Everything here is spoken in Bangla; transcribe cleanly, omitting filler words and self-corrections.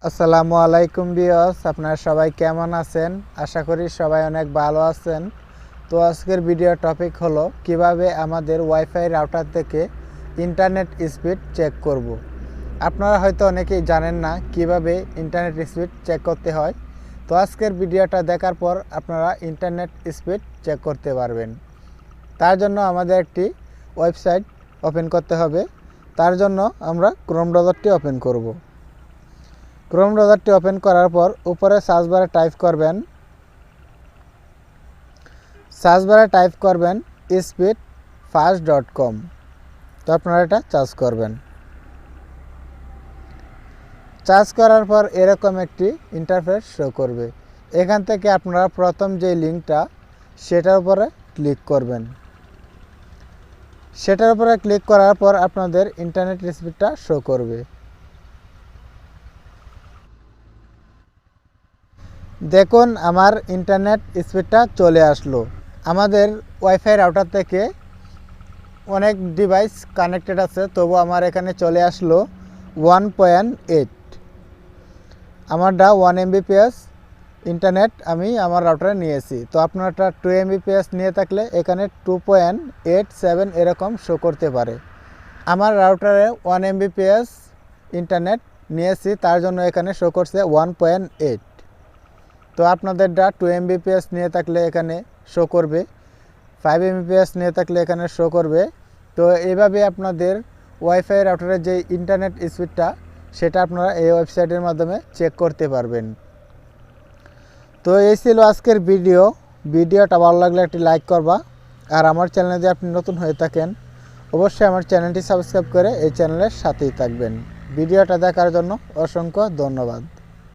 আসসালামু আলাইকুম ভিউয়ার্স, আপনারা সবাই কেমন আছেন? আশা করি সবাই অনেক ভালো আছেন। তো আজকের ভিডিও টপিক হলো কিভাবে আমাদের ওয়াইফাই রাউটার থেকে ইন্টারনেট স্পিড চেক করব। আপনারা হয়তো অনেকেই জানেন না কিভাবে ইন্টারনেট স্পিড চেক করতে হয়। তো আজকের ভিডিওটা দেখার পর আপনারা ইন্টারনেট স্পিড চেক করতে পারবেন। তার জন্য আমাদের একটি ওয়েবসাইট ওপেন করতে হবে। তার জন্য আমরা ক্রোম ব্রাউজারটি ওপেন করব। ক্রোম ব্রাউজারটি ওপেন করার পর উপরে সার্চ বারে টাইপ করবেন speedfast.com। তো আপনারা এটা সার্চ করবেন। সার্চ করার পর এরকম একটি ইন্টারফেস শো করবে। এখান থেকে আপনারা প্রথম যে লিঙ্কটা সেটার উপরে ক্লিক করবেন। সেটার উপরে ক্লিক করার পর আপনাদের ইন্টারনেট স্পিডটা শো করবে। দেখুন আমার ইন্টারনেট স্পিডটা চলে আসলো। আমাদের ওয়াইফাই রাউটার থেকে অনেক ডিভাইস কানেক্টেড আছে, তবু আমার এখানে চলে আসলো 1.8। আমারটা 1 Mbps ইন্টারনেট আমি আমার রাউটারে নিয়েছি। তো আপনারটা 2 Mbps নিয়ে থাকলে এখানে 2.87 এরকম শো করতে পারে। আমার রাউটারে 1 Mbps ইন্টারনেট নিয়েছি, তার জন্য এখানে শো করছে 1.8। তো আপনাদেরটা 2 Mbps নিয়ে থাকলে এখানে শো করবে, 5 Mbps নিয়ে থাকলে এখানে শো করবে। তো এইভাবে আপনাদের ওয়াইফাই রাউটারের যে ইন্টারনেট স্পিডটা সেটা আপনারা এই ওয়েবসাইটের মাধ্যমে চেক করতে পারবেন। তো এই ছিল আজকের ভিডিওটা ভালো লাগলে একটি লাইক করবা। আর আমার চ্যানেলে যদি আপনি নতুন হয়ে থাকেন অবশ্যই আমার চ্যানেলটি সাবস্ক্রাইব করে এই চ্যানেলের সাথেই থাকবেন। ভিডিওটা দেখার জন্য অসংখ্য ধন্যবাদ।